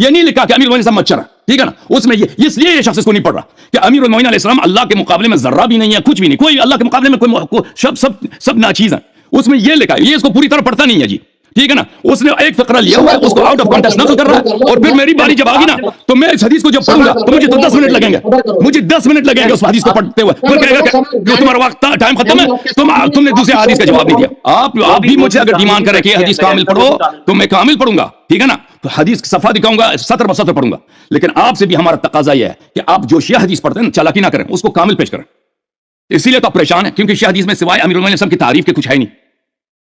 یہ نہیں لکھا کہ امیر المومنین مچھر ہے، ٹھیک ہے نا، اس میں یہ اس لیے یہ شخص اس کو نہیں پڑھ رہا کہ امیر المومنین علیہ السلام اللہ کے مقابلے میں ذرہ بھی نہیں ہے، کچھ بھی نہیں، کوئی اللہ کے مقابلے میں کوئی سب ناچیز ہیں، اس میں یہ لکھا ہے، یہ اس کو پوری طرح پڑھتا نہیں ہے جی، ٹھیک ہے نا، اس نے ایک فقرہ لیا ہوا ہے، اس کو آؤٹ آف کانٹیکسٹ نقل کر رہا ہے، اور پھر میری باری جب آگی نا تو میں اس حدیث کو جب پڑھوں گا تو مجھے تو 10 منٹ لگیں گے، مجھے 10 منٹ لگیں گے اس حدیث کو پڑھتے ہوئے، پھر کہے گا کہ تمہارا وقت ٹائم ختم ہے، تم نے دوسرے حدیث کا جواب نہیں دیا۔ آپ بھی مجھ سے اگر ڈیمانڈ کریں کہ یہ حدیث کامل پڑھو تو میں کامل پڑھوں گا، ٹھیک ہے نا، حدیث صفحہ دکھاؤں گا، سطر بہ سطر پڑھوں گا، لیکن آپ سے بھی ہمارا تقاضا یہ ہے کہ آپ جو شیعہ حدیث پڑھتے ہیں چالاکی نہ کریں، اس کو کامل پیش کریں۔ اسی لیے تو آپ پریشان ہیں کیونکہ شیعہ حدیث میں سوائے امیر المومنین کی تعریف کے کچھ ہے نہیں،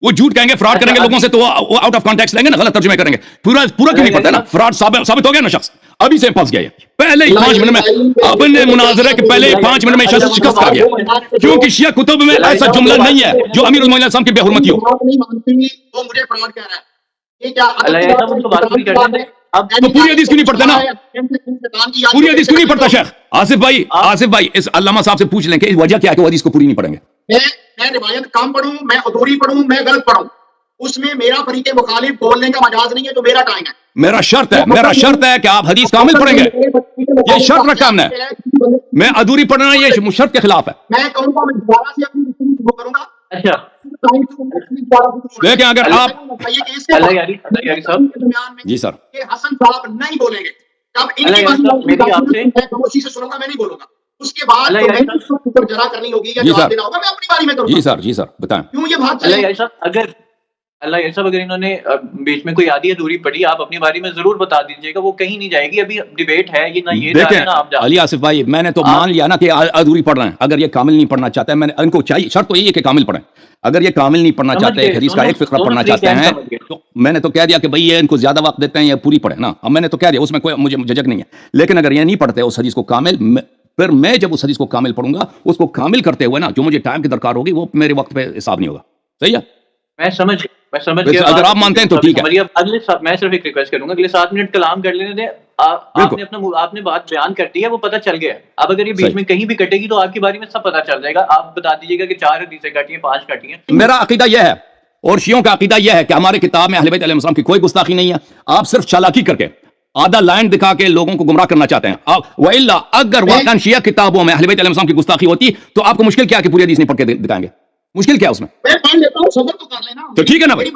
وہ جھوٹ کہیں گے، فراڈ کریں گے لوگوں سے، تو وہ آؤٹ آف کانٹیکسٹ لیں گے نا، غلط ترجمے کریں گے، پورا کیوں نہیں پڑھتے نا، فراڈ ثابت ہو گیا نا، شخص ابھی سے پھنس گیا ہے، پہلے ہی 5 منٹ میں اپنے مناظرے کے پہلے 5 منٹ میں شخص شکست کھا گیا، کیونکہ شیعہ کتب میں ایسا جملہ نہیں ہے جو امیر المومنین السلام کی بے حرمتی ہو۔ وہ مجھے فراڈ کہہ رہا ہے، یہ کیا تو پوری حدیث کیوں نہیں پڑھتے نا، پوری حدیث کیوں نہیں پڑھتا شیخ؟ آصف بھائی اس علامہ صاحب سے پوچھ لیں کہ وجہ کیا ہے کہ وہ حدیث کو پوری نہیں پڑھیں گے۔ میں روایت کم پڑھوں، میں ادھوری پڑھوں، میں غلط پڑھوں، اس میں میرا فریق مخالف بولنے کا مجاز نہیں ہے، تو میرا ٹائم ہے، میرا شرط ہے کہ آپ حدیث کامل پڑھیں گے، یہ شرط رکھا ہم نے، میں ادھوری پڑھنا یہ شرط کے خلاف ہے۔ میں کہوں گا میں دوبارہ سے اپنی گفتگو کروں گا، اچھا لیکن اگر آپ جی سر حسن صاحب نہیں بولیں گے، جب ان کی میں خاموشی سے سنوں گا، میں نہیں بولوں گا، اس کے بعد جرا کرنی ہوگی یا جواب دینا ہوگا، میں اپنی باری میں کروں گا۔ جی سر بتائیں کیوں یہ بات چلے؟ اگر انہوں نے بیچ میں کوئی آدھی ادھوری پڑھی، آپ اپنی باری میں ضرور بتا دیجیے گا، وہ کہیں نہیں جائے گی، ابھی ڈیبیٹ ہے یہ نہ، یہ دیکھیں علی آصف بھائی، میں نے تو مان لیا نا کہ ادھوری پڑھ رہے ہیں، اگر یہ کامل نہیں پڑھنا چاہتے ہیں، میں نے ان کو چاہیے، شرط تو یہی ہے کہ کامل پڑھیں، اگر یہ کامل نہیں پڑھنا چاہتے، ایک حدیث کا ایک فقرہ پڑھنا چاہتے ہیں تو میں نے تو کہہ دیا کہ بھائی یہ ان کو زیادہ وقت دیتے ہیں یا پوری پڑھیں نا، اب میں نے تو کہہ دیا، اس میں کوئی مجھے جھجک نہیں ہے، لیکن اگر یہ نہیں پڑھتے اس حدیث کو کامل، پھر میں جب اس حدیث کو کامل پڑھوں گا، اس کو کامل کرتے ہوئے نا جو مجھے ٹائم کی درکار ہوگی وہ میرے وقت پہ حساب نہیں ہوگا، صحیح ہے؟ میں سمجھ گیا، اگر آپ مانتے ہیں تو ٹھیک ہے۔ میں صرف ایک ریکویسٹ کروں گا، اگلے 7 منٹ کلام کر لینے دیں، آپ نے بات بیان کر دی ہے، وہ پتہ چل گیا ہے، اب اگر یہ بیچ میں کہیں بھی کٹے گی تو آپ کی باری میں سب پتہ چل جائے گا، آپ بتا دیجیے گا کہ 4 حدیثیں کٹی ہیں، 5 کٹی ہیں۔ میرا عقیدہ یہ ہے اور شیعوں کا عقیدہ یہ ہے کہ ہمارے کتاب میں اہل بیت علیہ السلام کی کوئی گستاخی نہیں ہے، آپ صرف چالاکی کر کے آدھا لائن دکھا کے لوگوں کو گمراہ کرنا چاہتے ہیں، وَإِلَّا اگر واقعاً شیعہ کتابوں میں اہل بیت علیہ السلام کی گستاخی ہوتی تو آپ کو مشکل کیا کہ پوری حدیث نہیں پڑھ کے دکھائیں گے؟ مشکل کیا اس میں؟ میں پڑھ لیتا ہوں، صبر تو کر لینا، تو ٹھیک ہے نا بھائی،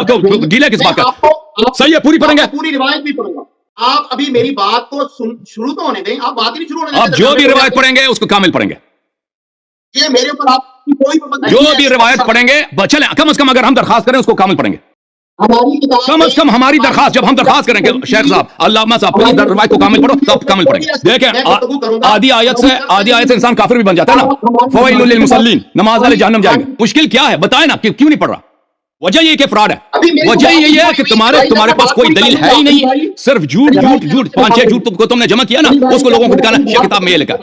تو گیلے کس بات کا؟ صحیح ہے، پوری پڑھیں گے، پوری روایت بھی پڑھوں گا، آپ ابھی میری بات کو شروع تو ہونے دیں، آپ بات ہی نہیں شروع ہونے دیں، آپ جو بھی روایت پڑھیں گے اس کو کامل پڑھیں گے، یہ میرے اوپر آپ کی کوئی پابندی جو بھی روایت پڑھیں گے چلیں کم از کم اگر ہم درخواست کریں اس کو کامل پڑھیں گے، کم از کم ہماری درخواست جب ہم درخواست کریں گے شیخ صاحب علامہ صاحب پوری روایت کو کامل پڑھو تب کامل پڑھیں گے۔ دیکھیں آدھی آیت سے انسان کافر بھی بن جاتا ہے نا، فویل للمصلین، نماز والے جہنم جائیں گے، مشکل کیا ہے بتائیں نا، کیوں نہیں پڑھ رہا؟ وجہ یہ کہ فراڈ ہے، وجہ یہ ہے کہ تمہارے پاس کوئی دلیل ہے ہی نہیں، صرف جھوٹ 5-6 جھوٹ کو تم نے جمع کیا نا، اس کو لوگوں کو دکھانا، شیعہ کتاب میں یہ لکھا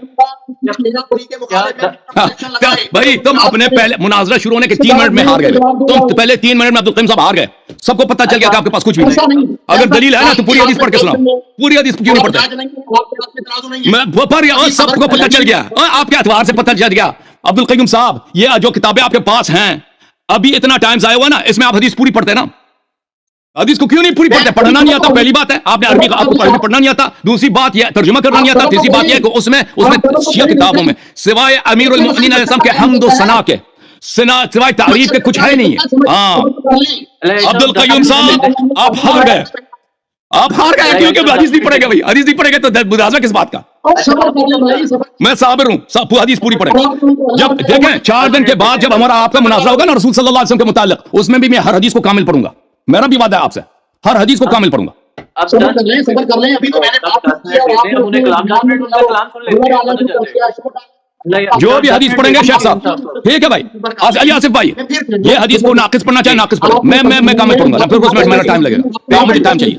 بھائی، تم اپنے پہلے مناظرہ شروع ہونے کے 3 منٹ میں ہار گئے، تم پہلے 3 منٹ میں عبدالقیم صاحب ہار گئے، سب کو پتہ چل گیا کہ آپ کے پاس کچھ بھی نہیں، اگر دلیل ہے نا تو پوری حدیث پڑھ کے سناؤ، پوری حدیث کیوں نہیں پڑھتے؟ سب کو پتہ چل گیا، آپ کے اعتبار سے پتہ چل گیا عبدالقیم صاحب، یہ جو کتابیں آپ کے پاس ہیں ابھی اتنا ٹائم ضائع ہوا نا، اس میں آپ حدیث پوری پڑھتے نا، حدیث کو کیوں نہیں پوری پڑھتے؟ پڑھنا نہیں آتا، پہلی بات ہے، آپ نے عربی آپ کو عربی پڑھنا نہیں آتا، دوسری بات یہ ترجمہ کرنا نہیں آتا، تیسری بات یہ کہ اس میں شیعہ کتابوں میں سوائے امیر المؤمنین علیہ السلام کے حمد و ثنا کے سوائے تعریف کے کچھ ہے نہیں ہے۔ ہاں عبدالقیوم صاحب آپ ہار گئے کیونکہ حدیث نہیں پڑھے گا، بھائی حدیث نہیں پڑھے گا تو مناظرہ کس بات کا؟ میں صابر ہوں، حدیث پوری پڑھیں گے، جب دیکھیں 4 دن کے بعد جب ہمارا آپ کا مناظرہ ہوگا نا رسول صلی اللہ علیہ وسلم کے متعلق، اس میں بھی میں ہر حدیث کو کامل پڑھوں گا، میرا بھی وعدہ ہے آپ سے، ہر حدیث کو کامل پڑھوں گا۔ آپ صبر کر لیں، ابھی تو میں نے جو بھی حدیث پڑھیں گے شیخ صاحب، ٹھیک ہے بھائی، علی آصف بھائی یہ حدیث کو ناقص پڑھنا چاہے ناقص پڑھو، میں کامل پڑھوں گا، پھر اس میں میرا ٹائم لگے گا، مجھے ٹائم چاہیے،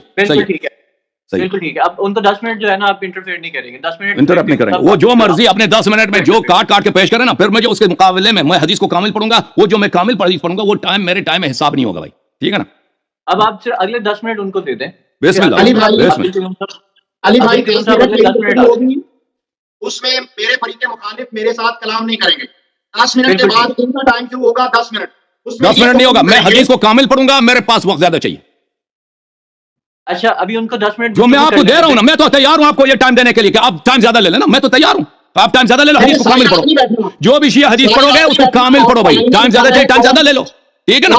صحیح بالکل ٹھیک ہے، اب ان کو 10 منٹ جو ہے نا آپ انٹرفیئر نہیں کریں گے، 10 منٹ انٹرپٹ نہیں کریں گے، وہ جو مرضی اپنے 10 منٹ میں جو کاٹ کے پیش کریں نا، پھر مجھے اس کے مقابلے میں حدیث کو کامل پڑھوں گا، وہ جو میں کامل حدیث پڑھوں گا وہ میرے ٹائم میں حساب نہیں ہوگا بھائی، ٹھیک ہے نا؟ اب آپ صرف اگلے 10 منٹ ان کو دے دیں، بسم اللہ، علی بھائی اس میں میرے فریق مخالف میرے ساتھ کلام نہیں کریں گے، 10 منٹ کے بعد ان کا ٹائم شروع ہوگا، 10 منٹ 10 منٹ نہیں ہوگا، میں حدیث کو کامل پڑھوں گا، میرے پاس وقت زیادہ چاہیے۔ اچھا ابھی ان کو 10 منٹ جو میں آپ کو دے رہا ہوں نا، میں تو تیار ہوں آپ کو یہ ٹائم دینے کے لیے کہ آپ ٹائم زیادہ لے لینا، میں تو تیار ہوں، آپ ٹائم زیادہ لے لو، حدیث کو کامل پڑھو، جو بھی شیعہ حدیث پڑھو گے اس کو کامل پڑھو بھائی، ٹائم زیادہ چاہیے ٹائم زیادہ لے لو، ٹھیک ہے نا.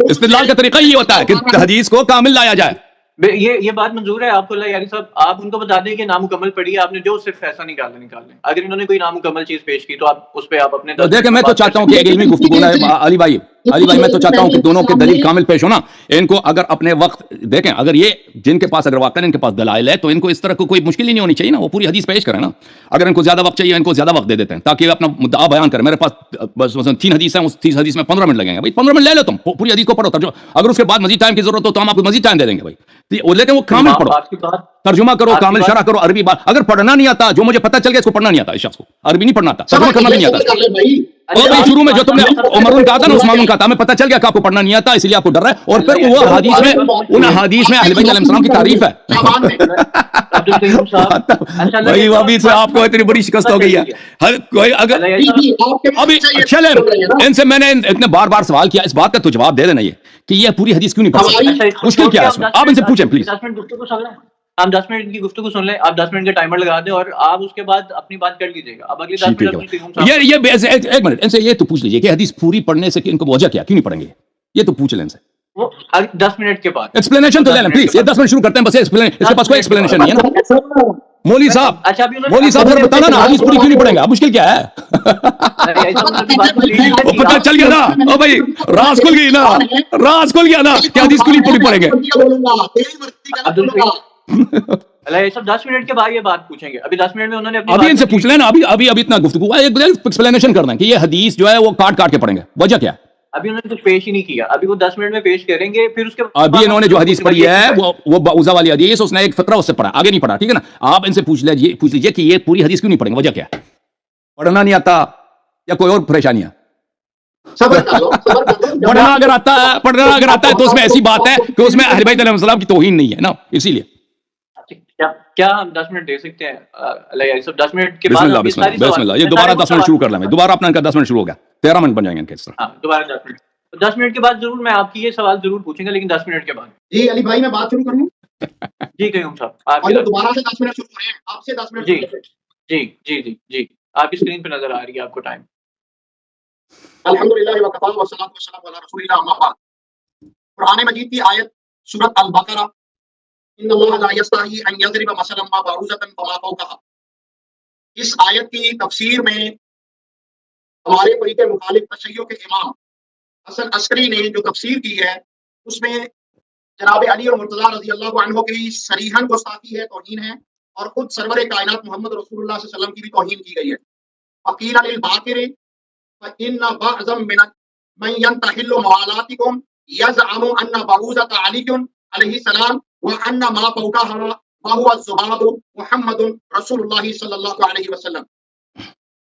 استدلال کا طریقہ یہ ہوتا ہے کہ حدیث کو کامل لایا جائے. یہ بات منظور ہے آپ کو اللہ یاری صاحب، آپ ان کو بتا دیں کہ نامکمل پڑھی ہے آپ نے، جو صرف ایسا نکال لیں. اگر انہوں نے کوئی نامکمل چیز پیش کی تو آپ اس پہ آپ اپنے دیکھیں میں تو چاہتا ہوں کہ ایک علمی گفتگو ہے علی بھائی میں تو چاہتا ہوں کہ دونوں کے دلیل کامل پیش ہونا. ان کو اگر اپنے وقت دیکھیں، اگر یہ جن کے پاس اگر واقعا ان کے پاس دلائل ہے تو ان کو اس طرح کو کوئی مشکل ہی نہیں ہونی چاہیے نا، وہ پوری حدیث پیش کریں نا. اگر ان کو زیادہ وقت چاہیے ان کو زیادہ وقت دے دیتے ہیں تاکہ اپنا مدعا بیان کریں. میرے پاس بس مثلا 3 حدیث ہیں، اس 3 حدیث میں 15 منٹ لگیں گے بھائی، 15 منٹ لے لو تم، پوری حدیث کو پڑھو ترجمہ. اگر اس کے بعد مزید ٹائم کی ضرورت ہو تو ہم آپ کو مزید ٹائم دے دیں گے بھائی، لیکن وہ کامل پڑھو، ترجمہ کرو، کامل شرح کرو. عربی بات اگر پڑھنا نہیں آتا، جو مجھے پتہ چل گیا اس کو پڑھنا نہیں آتا، اس شخص کو عربی نہیں پڑھنا آتا، ترجمہ کرنا بھی نہیں آتا. اور بھائی شروع میں جو تم نے عمر کا تھا نا، عثمان کا تھا، ہمیں پتہ چل گیا کہ آپ کو پڑھنا نہیں آتا، اس لیے آپ کو ڈر رہا ہے. اور پھر وہ حدیث میں ان حدیث میں اہل بیت علیہ السلام کی تعریف ہے. بھائی ابھی سے آپ کو اتنی بڑی شکست ہو گئی ہے. ہر کوئی اگر ابھی چلے ان سے میں نے اتنے بار بار سوال کیا، اس بات کا تو جواب دے دینا یہ کہ یہ پوری حدیث کیوں نہیں پڑھ سکتے، مشکل کیا ہے اس میں، آپ ان سے پوچھیں پلیز. ہم 10 منٹ کی گفتگو سن لیں، آپ 10 منٹ کا ٹائمر لگا دیں اور آپ اس کے بعد اپنی بات کر لیجیے گا. اب اگلی 10 منٹ یہ ایک منٹ ان سے یہ تو پوچھ لیجیے کہ حدیث پوری پڑھنے سے ان کو وجہ کیا، کیوں نہیں پڑھیں گے، یہ تو پوچھ لیں ان سے. وہ 10 منٹ کے بعد ایکسپلینیشن تو لے لیں پلیز. یہ 10 منٹ شروع کرتے ہیں بس، اس کے پاس کوئی ایکسپلینیشن نہیں ہے نا. مولوی صاحب پھر بتانا نا حدیث پوری کیوں نہیں پڑھیں گے، اب مشکل کیا ہے. وہ پتہ چل گیا نا، او بھائی راز کھل گئی نا، راز کھل گیا نا کہ حدیث کیوں نہیں پوری پڑھیں گے. اللہ یہ سب 10 منٹ کے بعد یہ بات پوچھیں گے. ابھی 10 منٹ میں انہوں نے ابھی ان سے پوچھ لینا، ابھی اتنا گفتگو ہے، ایک ایکسپلینیشن کر دیں کہ یہ حدیث جو ہے وہ کاٹ کے پڑھیں گے، وجہ کیا ہے. ابھی انہوں نے کچھ پیش ہی نہیں کیا، ابھی وہ 10 منٹ میں پیش کریں گے. پھر اس کے ابھی انہوں نے جو حدیث پڑھی ہے وہ بعوضہ والی حدیث، اس نے ایک فقرہ اس سے پڑھا، آگے نہیں پڑھا، ٹھیک ہے نا. آپ ان سے پوچھ لیجیے کہ یہ پوری حدیث کیوں نہیں پڑھیں گے، وجہ کیا ہے، پڑھنا نہیں آتا یا کوئی اور پریشانی ہے. پڑھنا اگر آتا ہے تو اس میں ایسی بات ہے کہ اس میں اہل بیت علیہ السلام کی توہین نہیں ہے نا، اسی لیے. کیا ہم 10 منٹ دے سکتے ہیں اللہ صاحب 10 منٹ کے بسم بعد؟ بسم اللہ. یہ دوبارہ 10 منٹ شروع کر لیں، دوبارہ اپنا ان کا 10 منٹ شروع ہو گیا، 13 منٹ بن جائیں گے ان کے. اس طرح دوبارہ 10 منٹ کے بعد ضرور میں آپ کی یہ سوال ضرور پوچھیں گا، لیکن 10 منٹ کے بعد. جی علی بھائی میں بات شروع کروں. جی قیوم صاحب آپ دوبارہ سے 10 منٹ شروع کریں، آپ سے 10 منٹ. جی آپ کی اسکرین پہ نظر آ رہی ہے آپ کو ٹائم. الحمدللہ وکفا والصلاۃ والسلام علی رسول اللہ اما بعد. قرآن مجید کی آیت سورۃ البقرہ، ان اللہ لا یستحی ان یضرب مثلا ما بعوضۃ فما فوقها. اس آیت کی تفسیر میں ہمارے فریق مخالف تشیع کے امام حسن عسکری نے جو تفسیر کی ہے، اس میں جناب علی اور مرتضیٰ رضی اللہ عنہ کی صریحاً گستاخی ہے، توہین ہے، اور خود سرور کائنات محمد رسول اللہ صلی اللہ علیہ وسلم کی بھی توہین کی گئی ہے. وقیل للباقر فإن بعضا من ينتحل موالاتكم يزعم أن بعوضة علي عليه السلام وأن ما فوقها وهو الذباب محمد رسول الله صلى الله عليه وسلم.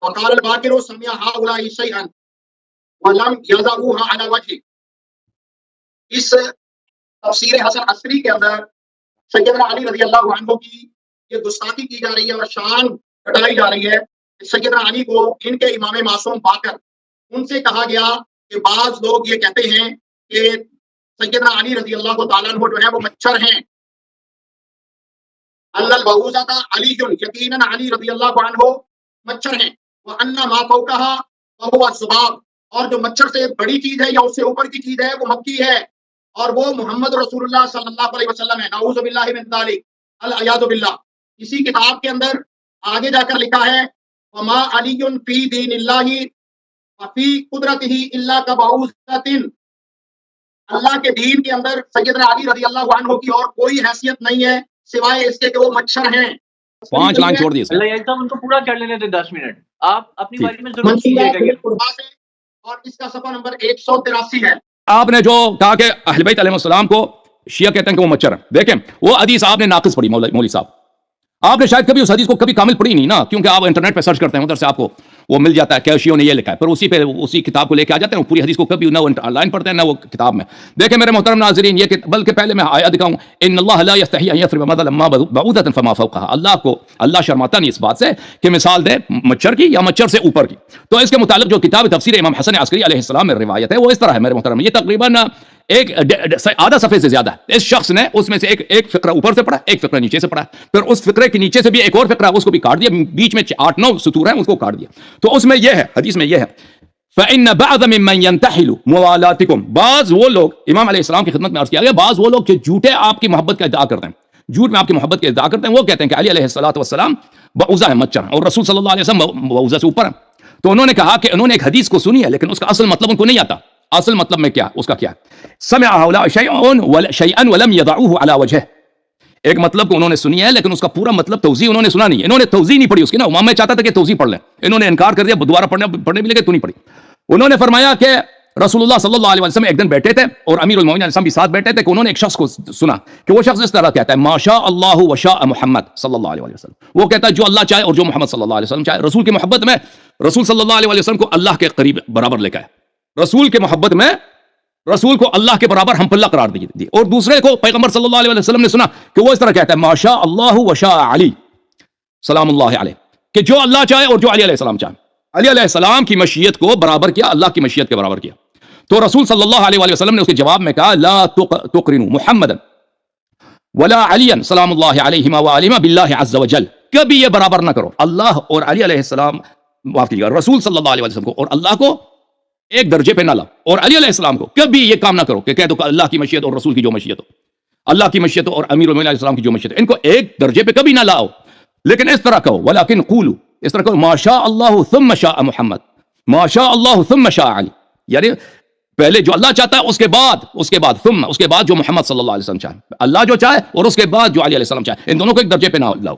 وقال الباقر سمع هؤلاء شيئا ولم يضعوها على وجهه. اس تفسیر حسن عسکری کے اندر سیدنا علی رضی اللہ عنہ کی یہ گستاخی کی جا رہی ہے اور شان گھٹائی جا رہی ہے. سیدنا علی کو ان کے امام معصوم باقر ان سے کہا گیا کہ بعض لوگ یہ کہتے ہیں کہ سیدنا علی رضی اللہ تعالیٰ عنہ جو ہے وہ مچھر ہیں. البعوضۃ علی، یقیناً علی رضی اللہ عنہ مچھر ہیں. وان ما فوقها وهو الذباب، اور جو مچھر سے بڑی چیز ہے یا اس سے اوپر کی چیز ہے وہ مکی ہے، اور وہ محمد رسول اللہ صلی اللہ علیہ وسلم ہے. نعوذ باللہ من ذلک، العیاذ باللہ. اسی کتاب کے اندر آگے جا کر لکھا ہے وما علی فی دین اللہ وفی قدرتہ الا کبعوضۃ. اللہ کے دین کے اندر سیدنا علی رضی اللہ عنہ کی اور کوئی حیثیت نہیں ہے سوائے اس کے کہ وہ مچھر ہیں. 5 لائن چھوڑ دیے اللہ یہ ان کو پورا کر لینے تھے 10 منٹ. آپ اپنی باری میں ضرور کیجیے گا. اور اس کا صفحہ نمبر 183 ہے. آپ نے جو کہا کہ اہل بیت علیہ السلام کو شیعہ کہتے ہیں کہ وہ مچھر ہیں، دیکھیں وہ حدیث آپ نے ناقص پڑھی مولوی صاحب. آپ نے شاید کبھی اس حدیث کو کبھی کامل پڑھی نہیں نا، کیونکہ آپ انٹرنیٹ پہ سرچ کرتے ہیں ادھر سے آپ کو وہ مل جاتا ہے کہ شیعوں نے یہ لکھا ہے، پھر اسی کتاب کو لے کے آ جاتے ہیں. پوری حدیث کو کبھی نہ آن لائن پڑھتے ہیں نہ وہ کتاب میں. دیکھیں میرے محترم ناظرین، یہ کہ بلکہ پہلے میں آیت دکھاؤں، ان اللہ لا یستحی ان یضرب مثلا ما بعوضۃ فما فوقها. اللہ شرماتا نہیں اس بات سے کہ مثال دے مچھر کی یا مچھر سے اوپر کی. تو اس کے متعلق جو کتاب تفسیر امام حسن عسکری علیہ السلام میں روایت ہے وہ اس طرح ہے میرے محترم. یہ تقریباً ایک آدھا صفحے سے زیادہ ہے. اس شخص نے اس میں سے ایک فقرہ اوپر سے پڑھا, ایک فقرہ نیچے سے پڑھا, پھر اس فقرے کے نیچے سے بھی ایک اور فقرہ اس کو بھی کاٹ دیا, بیچ میں 8-9 سطور ہیں اس کو کاٹ دیا. تو اس میں یہ ہے, حدیث میں یہ ہے فَإِنَّ بَعْضَ مِمَّنْ يَنْتَحِلُ مُوَالَاتِكُمْ, بعض وہ لوگ, امام علیہ السلام کی خدمت میں عرض کیا گیا, بعض وہ لوگ کہ جھوٹے آپ کی محبت کا ادعا کرتے ہیں, جھوٹ میں آپ کی محبت کا ادعا کرتے ہیں, وہ کہتے ہیں کہ علی علیہ السلام بعوضہ ہے, مچھر ہے, اور رسول صلی اللہ علیہ وسلم بعوضہ سے اوپر ہیں. تو انہوں نے کہا کہ انہوں نے ایک حدیث کو سنی ہے لیکن اس کا اصل مطلب ان کو نہیں آتا. اصل مطلب میں کیا, اس کا کیا سمع هؤلاء شيئا ولم يضعوه على وجهه, ایک مطلب کو انہوں نے سنی ہے لیکن اس کا پورا مطلب توضیح انہوں نے سنا نہیں, انہوں نے توضیح نہیں پڑھی اس کی نا. امام میں چاہتا تھا کہ توضیح پڑھ لیں, انہوں نے انکار کر دیا, دوبارہ پڑھنے بھی لگے تو نہیں پڑھی. انہوں نے فرمایا کہ رسول اللہ صلی اللہ علیہ وسلم ایک دن بیٹھے تھے اور امیر المومنین علیہ السلام بھی ساتھ بیٹھے تھے کہ انہوں نے ایک شخص کو سنا کہ وہ شخص اس طرح کہتا ہے ما شاء اللہ و شاء محمد صلی اللہ علیہ وسلم, وہ کہتا ہے جو اللہ چاہے اور جو محمد صلی اللہ علیہ وسلم چاہے. رسول کی محبت میں رسول صلی اللہ علیہ وسلم کو اللہ کے قریب برابر لے کے آئے, رسول کے محبت میں رسول کو اللہ کے برابر ہم پلہ قرار دی. اور دوسرے کو پیغمبر صلی اللہ علیہ وسلم نے سنا کہ وہ اس طرح کہتا ہے ما شاء اللہ و شاء علی سلام اللہ علیہ, کہ جو اللہ چاہے اور جو علی علیہ السلام چاہے. علی علیہ السلام کی مشیت کو برابر کیا, اللہ کی مشیت کے برابر کیا. تو رسول صلی اللہ علیہ وسلم نے اس کے جواب میں کہا لا تقرنوا محمدا ولا علیا سلام اللہ علیہما وعلیہما باللہ عز وجل, کبھی یہ برابر نہ کرو اللہ اور علی علیہ السلام, معاف کیجیے گا, رسول صلی اللہ علیہ وسلم کو اور اللہ کو ایک درجے پہ نہ لاؤ, اور علی علیہ السلام کو کبھی یہ کام نہ کرو کہ کہہ دو کہ اللہ کی مشیت اور رسول کی جو مشیت ہو, اللہ کی مشیت اور امیر المومنین علیہ السلام کی جو مشیت, ان کو ایک درجے پہ کبھی نہ لاؤ. لیکن اس طرح کہو ولکن قولوا, اس طرح کہو ما شاء اللہ ثم شاء محمد, ما شاء اللہ ثم شاء علی, یعنی پہلے جو اللہ چاہتا ہے اس کے بعد ثم, اس کے بعد جو محمد صلی اللہ علیہ وسلم چاہے, اللہ جو چاہے اور اس کے بعد جو علی علیہ السلام چاہے, ان دونوں کو ایک درجے پہ نہ لاؤ.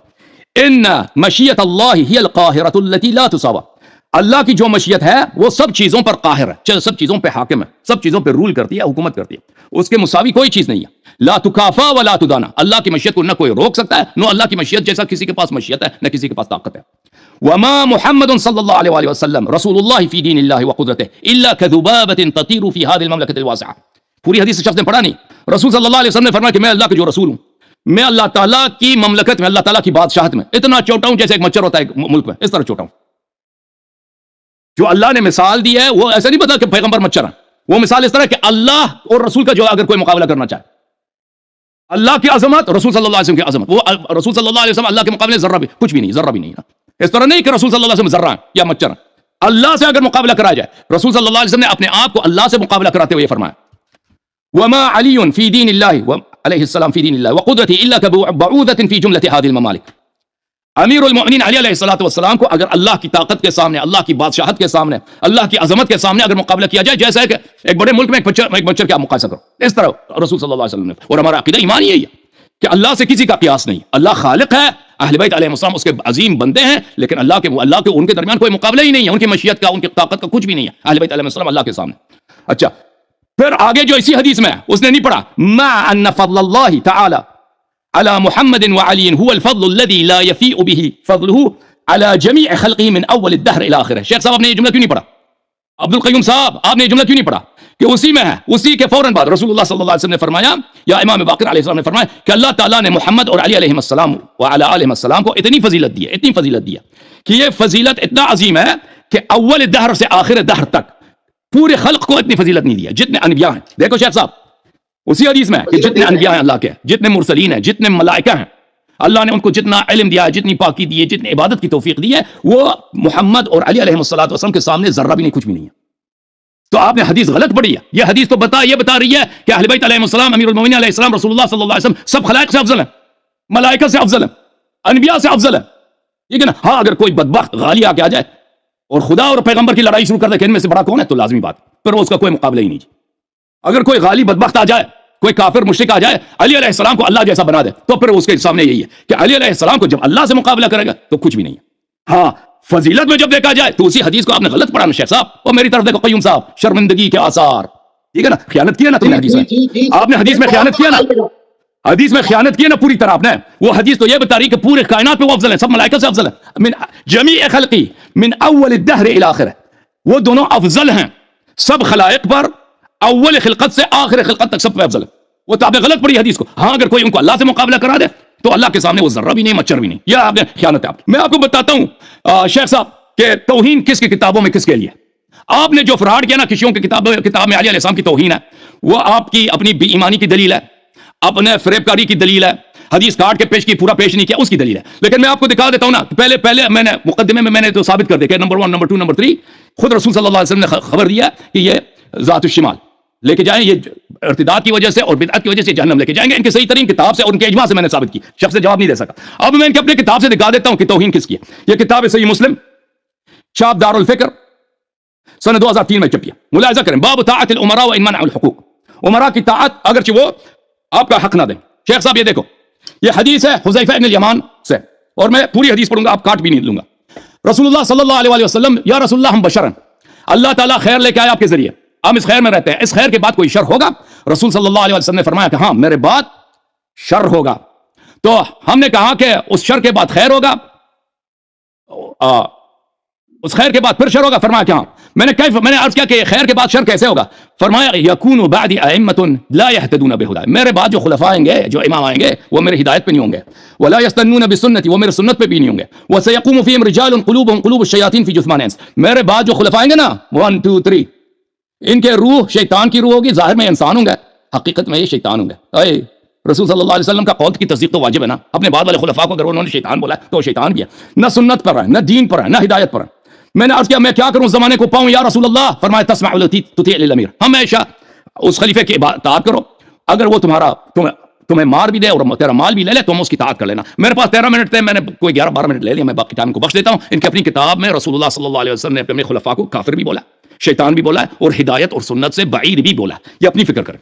ان مشیت اللہ ہی القاہرۃ التی لا تساوی, اللہ کی جو مشیت ہے وہ سب چیزوں پر قاہر ہے, سب چیزوں پہ حاکم ہے, سب چیزوں پہ رول کرتی ہے, حکومت کرتی ہے, اس کے مساوی کوئی چیز نہیں ہے. لا تکافا ولا تدانا, اللہ کی مشیت کو نہ کوئی روک سکتا ہے, نہ اللہ کی مشیت جیسا کسی کے پاس مشیت ہے نہ کسی کے پاس طاقت ہے. وما محمد صلی اللہ علیہ وسلم رسول اللہ فی دین اللہ وقدرتہ الا کذبابۃ تطیر فی هذه المملکۃ الواسعہ. پوری حدیث شخص نے پڑھا نہیں, رسول صلی اللہ علیہ وسلم نے فرمایا کہ میں اللہ کا جو رسول ہوں, میں اللہ تعالیٰ کی مملکت میں, اللہ تعالیٰ کی بادشاہت میں اتنا چھوٹا ہوں جیسے ایک مچھر ہوتا ہے ملک میں, اس طرح چھوٹا ہوں. جو اللہ نے مثال دی ہے وہ ایسا نہیں پتا کہ پیغمبر مچھر ہے, وہ مثال اس طرح کہ اللہ اور رسول کا جو اگر کوئی مقابلہ کرنا چاہے, اللہ کی عظمت, رسول صلی اللہ علیہ وسلم کی عظمت, وہ رسول صلی اللہ علیہ وسلم اللہ کے مقابلے ذرہ بھی کچھ بھی نہیں, ذرہ بھی نہیں نا. اس طرح نہیں کہ رسول صلی اللہ علیہ وسلم ذرہ ہیں یا مچھر ہیں, اللہ سے اگر مقابلہ کرا جائے, رسول صلی اللہ علیہ وسلم نے اپنے آپ کو اللہ سے مقابلہ کراتے ہوئے فرمایا وما علی فی دین اللہ علیہ السلام فی دین اللہ وقدرتہ الا کبعوضۃ فی جملۃ هذه الممالک. امیر المؤمنین علی علیہ السلام کو اگر اللہ کی طاقت کے سامنے, اللہ کی بادشاہت کے سامنے, اللہ کی عظمت کے سامنے اگر مقابلہ کیا جائے, جیسا ہے کہ ایک بڑے ملک میں ایک مچھر کیا مقایسہ کرو, اس طرح رسول صلی اللہ علیہ وسلم نے. اور ہمارا عقیدہ ایمان یہی ہے کہ اللہ سے کسی کا قیاس نہیں, اللہ خالق ہے, اہل بیت علیہ السلام اس کے عظیم بندے ہیں, لیکن اللہ کے ان کے درمیان کوئی مقابلہ ہی نہیں ہے, ان کی مشیت کا, ان کی طاقت کا کچھ بھی نہیں ہے اہل بیت علیہ السلام اللہ کے سامنے. اچھا پھر آگے جو اسی حدیث میں ہے اس نے نہیں پڑھا ما ان فضل اللہ تعالی على محمد وعلي هو الفضل الذي لا يفيء به فضله على جميع خلقه من اول الدهر الى اخره. شیخ صاحب آپ نے یہ جملہ کیوں نہیں پڑھا, عبد القیوم صاحب آپ نے یہ جملہ کیوں نہیں پڑھا کہ اسی میں ہے, اسی کے فوراً بعد رسول اللہ صلی اللہ علیہ وسلم نے فرمایا, یا امام باقر علیہ السلام نے فرمایا کہ اللہ تعالیٰ نے محمد اور علی علیہ السلام وعلی علیہ السلام کو اتنی فضیلت دی ہے, اتنی فضیلت دی ہے کہ یہ فضیلت اتنا عظیم ہے کہ اول دہر سے آخر دہر تک پورے خلق کو اتنی فضیلت نہیں دی ہے جتنے انبیاء ہیں. دیکھو شیخ صاحب اسی حدیث میں کہ جتنے انبیاء ہیں اللہ کے, جتنے مرسلین ہیں, جتنے ملائکہ ہیں, اللہ نے ان کو جتنا علم دیا ہے, جتنی پاکی دی ہے, جتنی عبادت کی توفیق دی ہے, وہ محمد اور علی علیہ السلام کے سامنے ذرہ بھی نہیں, کچھ بھی نہیں ہے. تو آپ نے حدیث غلط پڑھی ہے. یہ حدیث تو یہ بتا رہی ہے کہ اہل بیت علیہ السلام, امیر المومنین علیہ السلام, رسول اللہ صلی اللہ علیہ وسلم سب خلائق سے افضل ہیں, ملائکہ سے افضل ہیں, انبیاء سے افضل ہیں. ٹھیک ہے نا. ہاں اگر کوئی بدبخت غالی آ کے آ جائے اور خدا اور پیغمبر کی لڑائی شروع کر دے کہ ان میں سے بڑا کون ہے, تو لازمی بات پھر اس کا کوئی مقابلہ ہی نہیں. اگر کوئی غالی بدبخت آ جائے, کوئی کافر مشرک آ جائے, علی علیہ السلام کو اللہ جیسا بنا دے, تو پھر اس کے سامنے یہی ہے کہ علی علیہ السلام کو جب اللہ سے مقابلہ کرے گا تو کچھ بھی نہیں ہے. ہاں فضیلت میں جب دیکھا جائے تو اسی حدیث کو آپ نے غلط پڑھا نا شیخ صاحب, اور میری طرف دیکھو قیوم صاحب, شرمندگی کے آثار. ٹھیک ہے نا, خیانت کیا نا تم نے حدیث میں, آپ نے حدیث میں خیانت کیا نا, حدیث میں خیانت کی نا پوری طرح آپ نے. وہ حدیث تو یہ بتا رہی کہ پورے کائنات پہ وہ افضل ہے, سب ملائکہ سے افضل ہے, من جمیع خلقی من اول الدہر الى آخر, وہ دونوں افضل ہیں سب خلائق پر, اول خلقت سے آخر خلقت تک سب پہ افضل ہے. وہ تو آپ نے غلط پڑھی حدیث کو. ہاں اگر کوئی ان کو اللہ سے مقابلہ کرا دے تو اللہ کے سامنے وہ ذرہ بھی نہیں, مچھر بھی نہیں, یہ آپ نے خیانت ہے. میں آپ کو بتاتا ہوں شیخ صاحب کہ توہین کس کی کتابوں میں کس کے لیے. آپ نے جو فراڈ کیا نا کشیوں کی کتاب میں علی علیہ السلام کی توہین ہے، وہ آپ کی اپنی بے ایمانی کی دلیل ہے، اپنے فریب کاری کی دلیل ہے، حدیث کاٹ کے پیش کی پورا پیش نہیں کیا اس کی دلیل ہے. لیکن میں آپ کو دکھا دیتا ہوں نا، پہلے میں نے مقدمے میں نے تو ثابت کر دیا کہ نمبر 1 نمبر 2 نمبر 3 خود رسول صلی اللہ علیہ وسلم نے خبر دیا کہ یہ ذات الشمال لے کے جائیں، یہ ارتداد کی وجہ سے اور بدعت کی وجہ سے جہنم لے کے جائیں گے. ان کی صحیح ترین کتاب سے اور ان کے اجماع سے میں نے ثابت کی، شخص سے جواب نہیں دے سکا. اب میں ان کے اپنے کتاب سے دکھا دیتا ہوں کہ توہین کس کی ہے. یہ کتاب ہے صحیح مسلم، شاب دار الفکر، سنہ 2003 میں چھپی ہے. ملاحظہ کریں، باب طاعت الامراء وان منعوا الحقوق، عمراء کی طاعت اگرچہ وہ آپ کا حق نہ دیں. شیخ صاحب یہ دیکھو، یہ حدیث ہے حذیفہ ابن الیمان سے، اور میں پوری حدیث پڑھوں گا، آپ کاٹ بھی نہیں لوں گا. رسول اللہ صلی اللہ علیہ وسلم، یا رسول اللہ ہم بشرن، اللہ تعالیٰ خیر لے کے آیا آپ کے ذریعے، ہم اس خیر میں رہتے ہیں، اس خیر کے بعد کوئی شر ہوگا؟ رسول صلی اللہ علیہ وسلم نے فرمایا کہ ہاں میرے بعد شر ہوگا. تو ہم نے کہا کہ اس شر کے بعد خیر ہوگا، اس خیر کے بعد پھر شر ہوگا؟ فرمایا کہ ہاں. میں نے عرض کیا کہ خیر کے بعد شر کیسے ہوگا؟ فرمایا یکون بعدی ائمۃ لا یہتدون بہدی، میرے بعد جو خلفاء آئیں گے، جو امام آئیں گے، وہ میرے ہدایت پہ نہیں ہوں گے. ولا یستنون بسنتی، وہ میرے سنت پہ بھی نہیں ہوں گے. وسیقوم فیہم رجال قلوبهم قلوب الشیاطین فی جثمان انس، میرے بعد جو خلفاء آئیں گے نا 1 2 3، ان کے روح شیطان کی روح ہوگی، ظاہر میں انسان ہوں گے، حقیقت میں یہ شیطان ہوں گے. رسول صلی اللہ علیہ وسلم کا قول کی تصدیق تو واجب ہے نا. اپنے بعد والے خلفاء کو اگر انہوں نے شیطان بولا تو وہ شیطان بھی ہے، نہ سنت پر ہے، نہ دین پر ہے، نہ ہدایت پر ہے. میں نے عرض کیا میں کیا کروں زمانے کو پاؤں یا رسول اللہ؟ فرمایا تسمع تطیع للامیر، ہمیشہ اس خلیفے کی اطاعت کرو، اگر وہ تمہیں مار بھی دے اور تیرا مال بھی لے لے تم اس کی اطاعت کر لینا. میرے پاس 13 منٹ تھے، میں نے کوئی 11-12 منٹ لے لیا، میں باقی ٹائم کو بخش دیتا ہوں. ان کی اپنی کتاب میں رسول اللہ صلی اللہ علیہ وسلم نے اپنے خلفاء کو کافر بھی بولا، شیطان بھی بولا، اور ہدایت اور سنت سے بعید بھی بولا. یہ اپنی فکر کریں.